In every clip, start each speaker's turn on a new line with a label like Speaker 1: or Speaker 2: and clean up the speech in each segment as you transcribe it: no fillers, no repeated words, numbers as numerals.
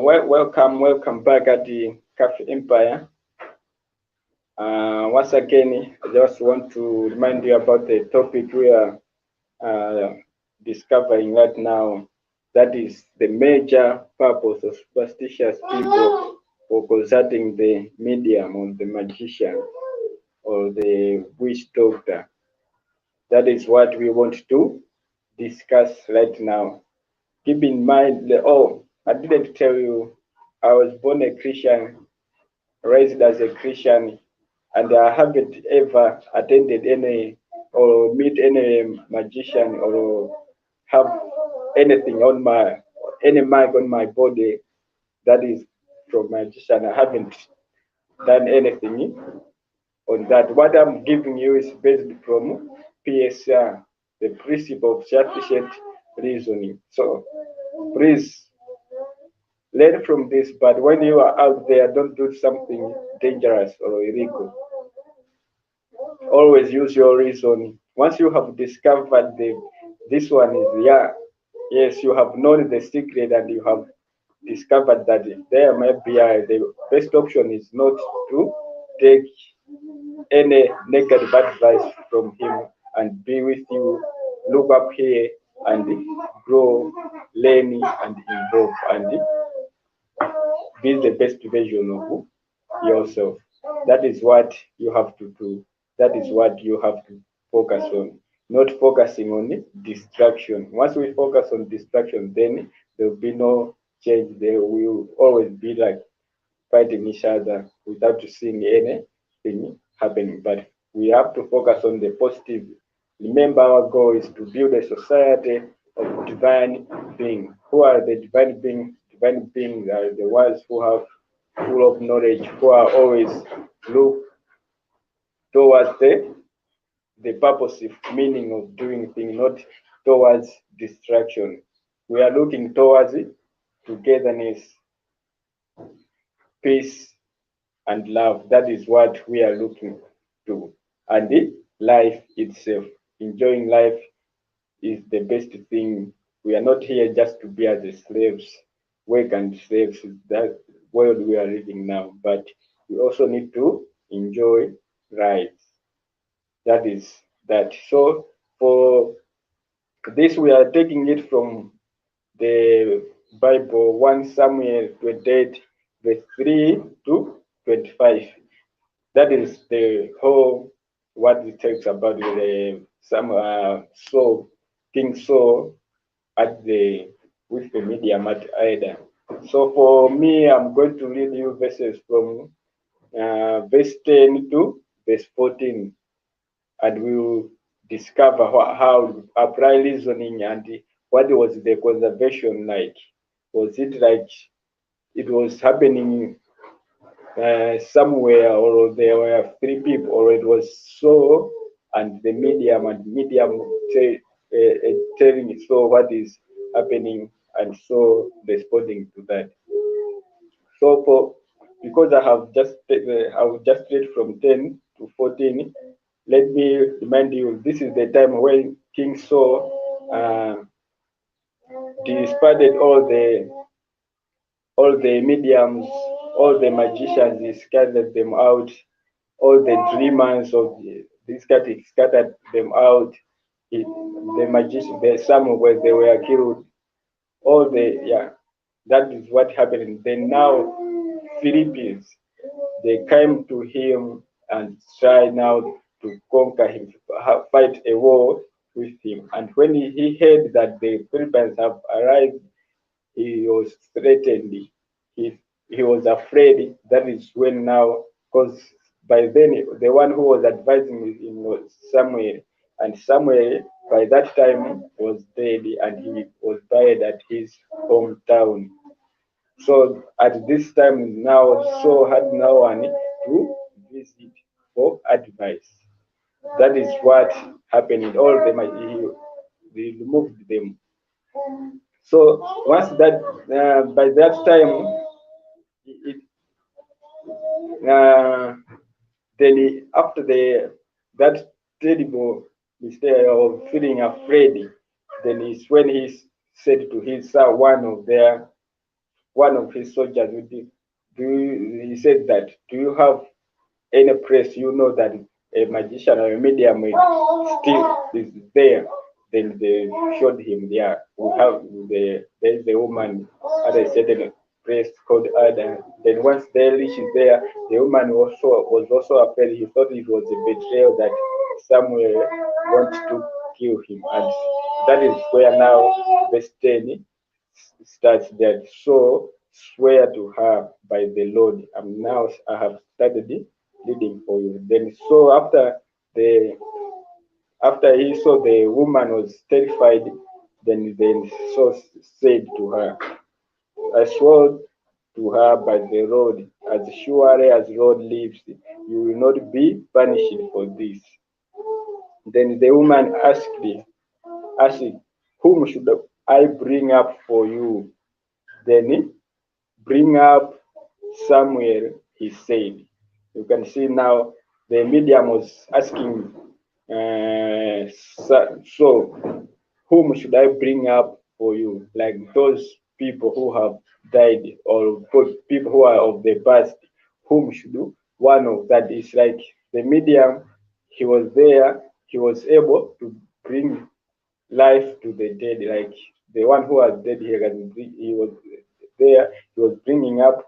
Speaker 1: Welcome back at the Cafe Empire. Once again, I just want to remind you about the topic we are uh, discovering right now. That is the major purpose of superstitious people for consulting the medium or the magician or the witch doctor. That is what we want to discuss right now. Keep in mind I didn't tell you I was born a Christian, raised as a Christian, and I haven't ever attended any or meet any magician or have anything on any mark on my body that is from magician. I haven't done anything on that. What I'm giving you is based from PSR, the principle of sufficient reasoning. So please learn from this, but when you are out there, don't do something dangerous or illegal. Always use your reason. Once you have discovered this one is yes, you have known the secret and you have discovered that there may be the best option is not to take any negative advice from him and be with you. Look up here and grow, learn and evolve and be the best version of yourself. That is what you have to do. That is what you have to focus on. Not focusing on distraction. Once we focus on distraction, then there will be no change. There will always be like fighting each other without seeing anything happening. But we have to focus on the positive. Remember, our goal is to build a society of divine beings. Who are the divine beings? Divine beings are the ones who have full of knowledge, who are always look towards the purposive meaning of doing things, not towards distraction. We are looking towards togetherness, peace, and love. That is what we are looking to. And life itself, enjoying life is the best thing. We are not here just to be as slaves, work and slaves. That world we are living now, but we also need to enjoy life. That is that. So for this, we are taking it from the Bible, 1 Samuel 28, verse 3 to 25. That is the whole what it talks about Saul, King Saul at the with the medium at Ida. So for me, I'm going to read you verses from verse 10 to verse 14, and we will discover how apply reasoning and what was the conservation like. Was it like it was happening somewhere, or there were three people, or it was so, and the medium telling so what is happening, and so responding to that. So for because I have just read from 10 to 14, let me remind you this is the time when King Saul disbanded all the mediums, all the magicians, he scattered them out, all the dreamers of this country scattered them out. The magicians, some where they were killed, all that is what happened. Then now Philippines, they came to him and try now to conquer him, to fight a war with him. And when he heard that the Philippines have arrived, he was threatened. He was afraid. That is when now, because by then the one who was advising him was Samuel, and Samuel by that time was dead, and he was buried at his hometown. So at this time now, Saul had no one to visit for advice. That is what happened. All them he removed them. So once that by that time, it, then after that terrible mistake of feeling afraid, then is when he said to his son, one of their one of his soldiers would he said that, do you have any place you know that a magician or a medium is still is there? Then they showed him, yeah, we have there's a woman at a certain place called Ada. Then once they reached there, the woman was also afraid. He thought it was a betrayal that Samuel wanted to kill him, and that is where now verse 10 starts that. So swear to her by the Lord. I have started reading for you. Then so the after he saw the woman was terrified, then so said to her, I swore to her by the Lord, as surely as the Lord lives, you will not be punished for this. Then the woman asked, whom should I bring up for you? Then bring up Samuel, he said. You can see now the medium was asking, so whom should I bring up for you? Like those people who have died or people who are of the past, whom should one of that is like the medium, he was there, he was able to bring life to the dead, like the one who was dead, he was there, he was bringing up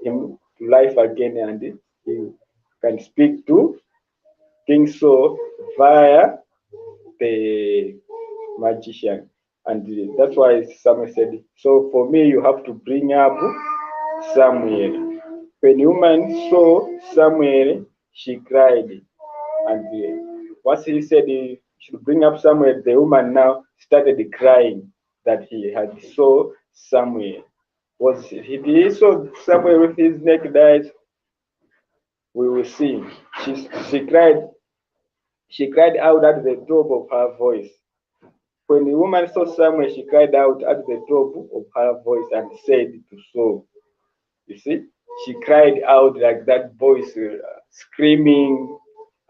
Speaker 1: him to life again, and he can speak to King Saul via the magician. And that's why Samuel said, so for me, you have to bring up Samuel. When the woman saw Samuel, she cried. And once he said he should bring up Samuel, the woman now started crying that he had saw Samuel. Was he saw Samuel with his naked eyes? We will see. She cried. She cried out at the top of her voice. When the woman saw Samuel, she cried out at the top of her voice and said to Saul, you see, she cried out like that voice, screaming,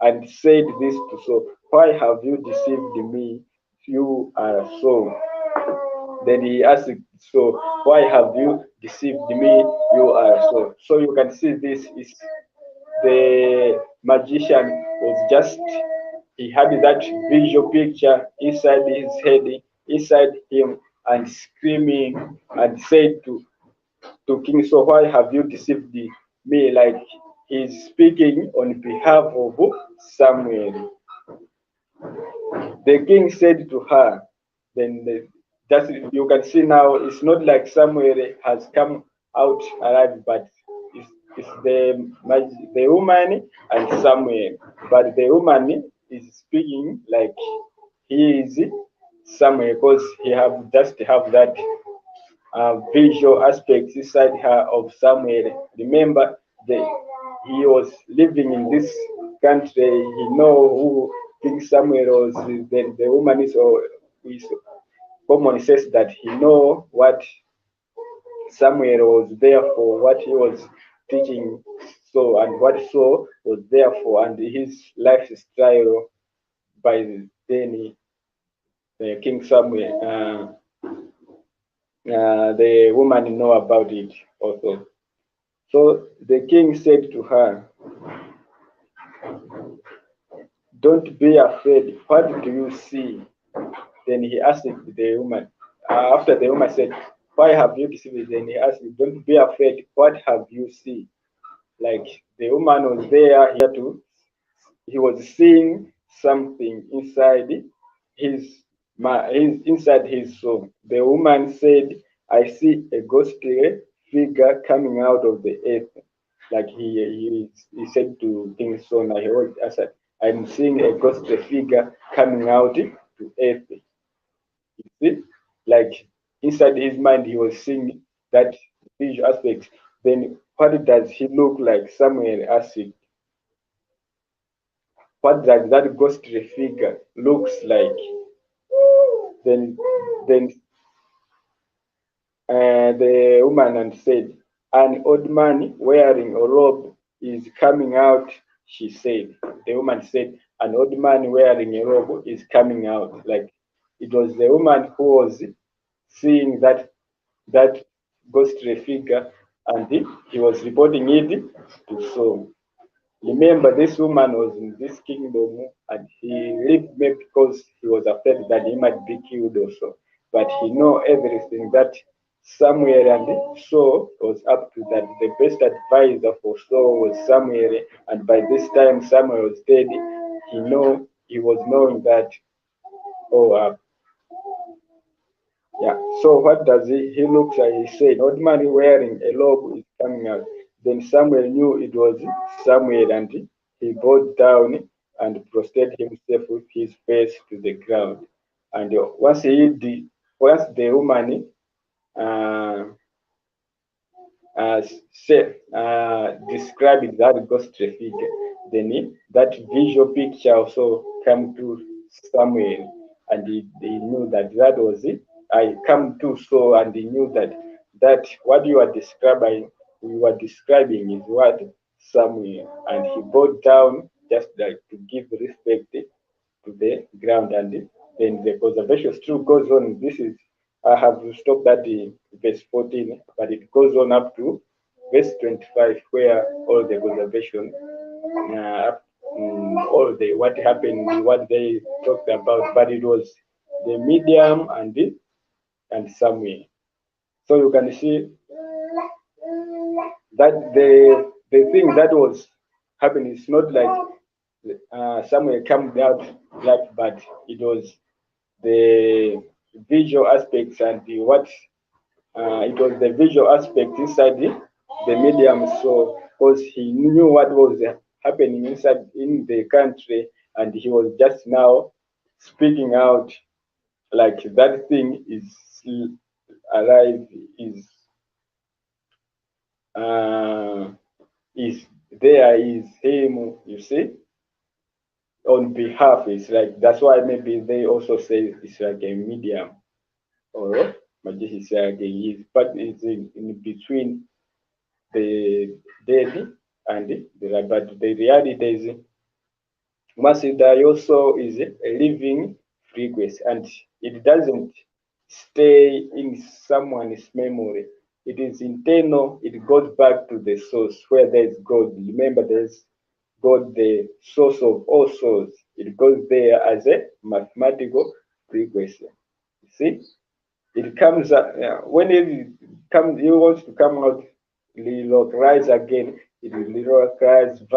Speaker 1: and said this to Saul, why have you deceived me? You are Saul. Then he asked Saul, why have you deceived me? You are Saul. So you can see this is the magician was just, he had that visual picture inside his head, inside him, and screaming and said to King Saul, why have you deceived me? Like he's speaking on behalf of Samuel. The king said to her, then just you can see now it's not like Samuel has come out alive, but it's the woman and Samuel. But the woman is speaking like he is Samuel because he have that visual aspects inside her of Samuel. Remember, he was living in this country. He know who King Samuel was. Then the woman is common says that he know what Samuel was there for, what he was teaching so and what Saul was there for, and his lifestyle by then King Samuel. The woman know about it also. So the king said to her, don't be afraid. What do you see? Then he asked the woman. After the woman said, why have you deceived me? Then he asked, don't be afraid. What have you seen? Like the woman was there here too. He was seeing something his, inside his soul. The woman said, I see a ghostly figure coming out of the earth. Like he said to King Saul, I said, I'm seeing a ghostly figure coming out to earth. You see? Like inside his mind, he was seeing that visual aspect. Then what does he look like? Samuel asked, what does that ghostly figure looks like? Then the woman and said, an old man wearing a robe is coming out, she said. The woman said, an old man wearing a robe is coming out. Like it was the woman who was seeing that ghostly figure, and he was reporting it to Saul. Remember, this woman was in this kingdom, and he lived maybe because he was afraid that he might be killed also. But he know everything that Samuel and Saul was up to. That the best advisor for Saul was Samuel, and by this time Samuel was dead. He was knowing that. Oh, yeah. So what does he? He looks like he said, "Old man wearing a robe is coming out." Then Samuel knew it was Samuel, and he bowed down and prostrated himself with his face to the ground. And once the woman uh, uh, described that ghostly figure, then that visual picture also came to Samuel, and he knew that that was it. I come to so, and he knew that what you are describing is what Samuel, and he bowed down just like to give respect to the ground, and then the conservation still goes on. This is I have stopped at the verse 14, but it goes on up to verse 25, where all the conservation, uh, all the what happened, what they talked about, but it was the medium and Samuel. So you can see that the thing that was happening is not like Samuel came out like, but it was the visual aspects and it was the visual aspect inside the medium. So because he knew what was happening inside in the country, and he was just now speaking out like that thing is alive, uh, is there, is him, you see, on behalf. It's like that's why maybe they also say it's like a medium or magician, like he is, but it's in between the dead and the life. But the reality is Masida also is a living frequency, and it doesn't stay in someone's memory. It is internal. It goes back to the source where there is God. Remember, there's God, the source of all souls. It goes there as a mathematical frequency. You see, it comes when it comes. It wants to come out, relocalize again. It will relocalize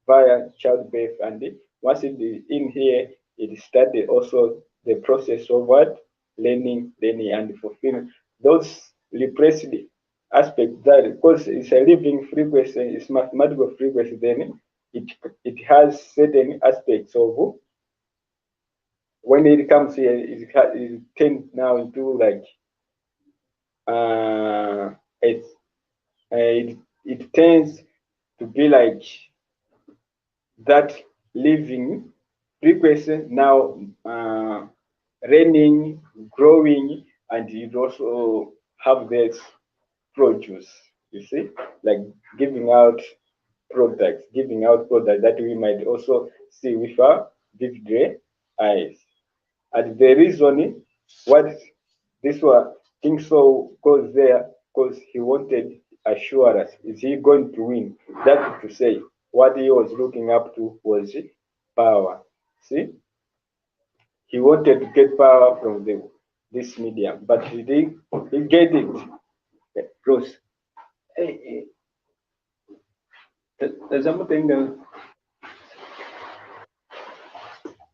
Speaker 1: via childbirth, and once it is in here, it started also the process of what learning and fulfilling those repressed aspects, that because it's a living frequency, it's mathematical frequency, then it has certain aspects of when it comes here, it tends now into like uh it's it tends to be like that living frequency now raining, growing, and it also have this produce, you see, like giving out giving out products that we might also see with our vivid eyes. And the reason what this one King Saul goes there because he wanted assurance. Is he going to win? That is to say, what he was looking up to was power. See, he wanted to get power from this medium, but he get it. Bruce, hey, there's something,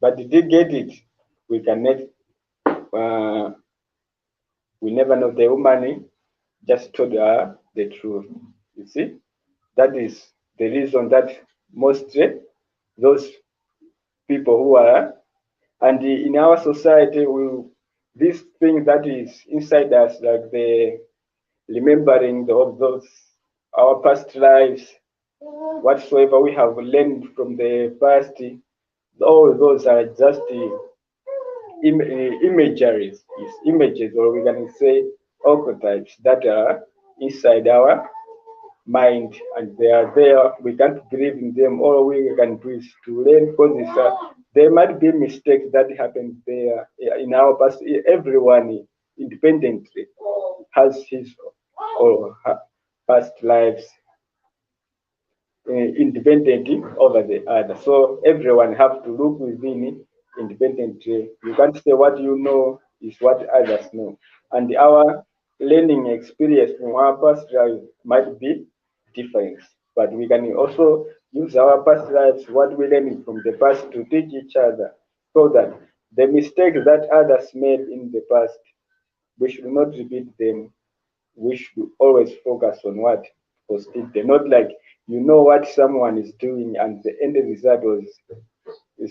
Speaker 1: but did he get it? We cannot. Uh, we never know. The woman just told her the truth. You see, that is the reason that mostly those people who are, and in our society, this thing that is inside us, like the remembering of those our past lives, whatsoever we have learned from the past, all those are just imageries, images, or we can say archetypes that are inside our mind, and they are there. We can't believe in them. All we can do is to learn, because there might be mistakes that happen there in our past. Everyone independently. has his or her past lives independent over the other. So everyone have to look within independently. You can't say what you know is what others know. And our learning experience from our past lives might be different. But we can also use our past lives, what we learned from the past, to teach each other so that the mistakes that others made in the past, we should not repeat them. We should always focus on what positive. Not like you know what someone is doing and the end result was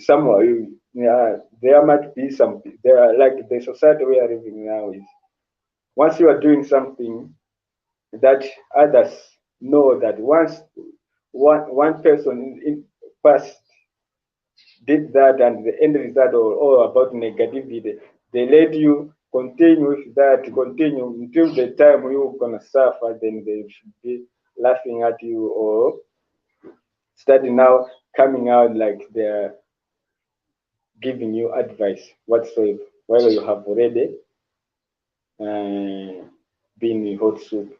Speaker 1: somewhere. Yeah, there might be something. There are like the society we are living now is once you are doing something that others know that once one person in past did that and the end result or all about negativity, they let you continue with that, continue until the time you're gonna suffer, then they should be laughing at you or starting now coming out like they're giving you advice whatsoever, while you have already been in hot soup.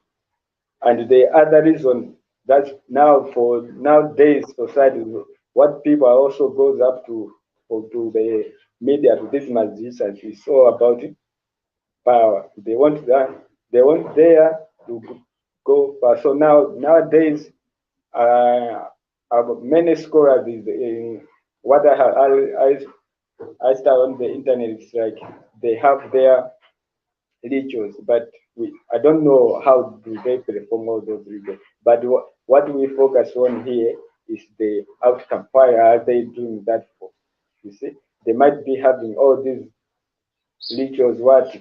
Speaker 1: And the other reason that now for nowadays society, what people also goes up to or to the media to this magicians is all about power. They want there to go far. So nowadays many scholars is what I start on the internet. It's like they have their rituals, but I don't know how do they perform all those rituals. But what we focus on here is the outcome. Why are they doing that for? You see, they might be having all these rituals. What?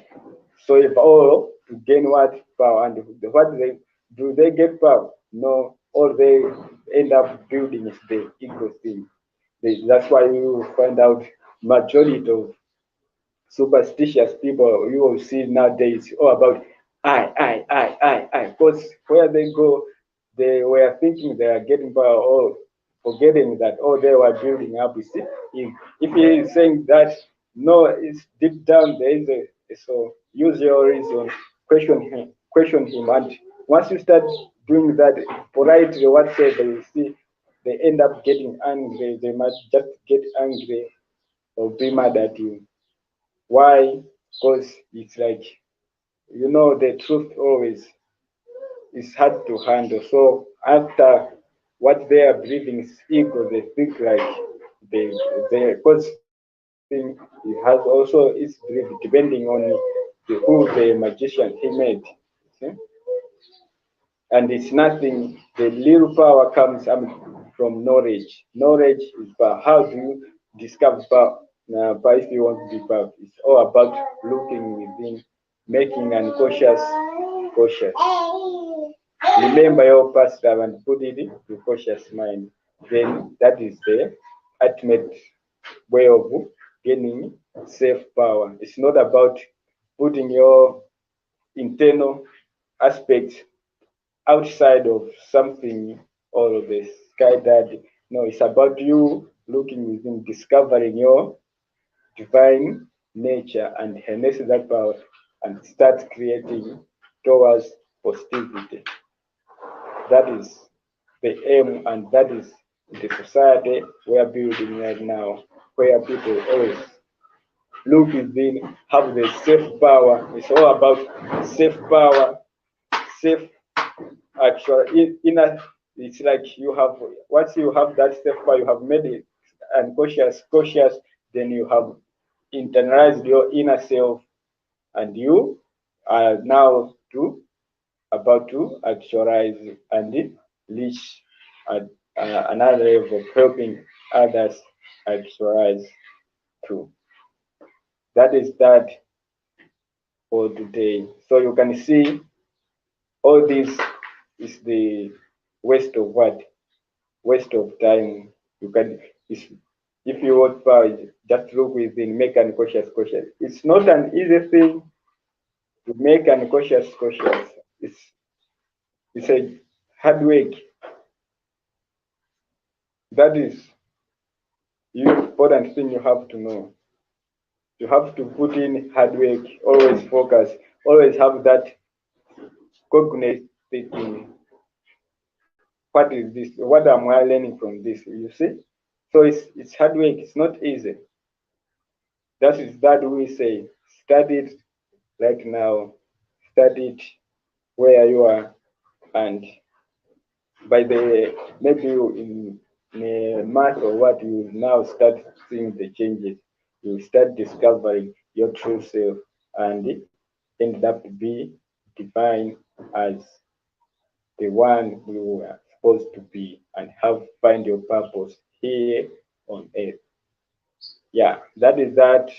Speaker 1: So if all to gain what power and what they get power? No, all they end up building is the ego thing. That's why you will find out majority of superstitious people you will see nowadays all about I. Because where they go, they were thinking they are getting power or forgetting that all they were building up is if he is saying that no, it's deep down there is a so use your reason, question him, and once you start doing that politely, whatever you see, they end up getting angry. They might just get angry or be mad at you. Why? Because it's like, the truth always is hard to handle. So after what they are believing is ego, they think like they, because something it has also its belief depending on who the magician he made. See? And it's nothing, the little power comes from knowledge. Knowledge is power. How do you discover power? Power if you want to be power, it's all about looking within, making an cautious. Remember your past love and put it to cautious mind. Then that is the ultimate way of gaining self power. It's not about putting your internal aspects outside of something or of the sky daddy. No, it's about you looking within, discovering your divine nature and harness that power and start creating towards positivity. That is the aim, and that is the society we are building right now, where people always look within, have the self power. It's all about self power, self actual inner. It's like you have once you have that self power, you have made it cautious, then you have internalized your inner self, and you are now about to actualize and reach at, another level of helping others actualize too. That is that for today. So you can see all this is the waste of what? Waste of time. You can if you want power, just look within, make unconscious cautious. It's not an easy thing to make unconscious cautious. It's a hard work. That is the important thing you have to know. You have to put in hard work, always focus, always have that cognate thinking. What is this? What am I learning from this? You see? So it's hard work, it's not easy. That is that we say study it right now, study it where you are, and by the maybe in a month or what, you now start seeing the changes. You start discovering your true self and end up to be defined as the one you are supposed to be and have find your purpose here on earth. Yeah, that is that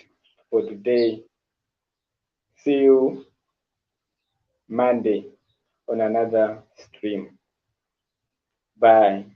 Speaker 1: for today. See you Monday on another stream. Bye.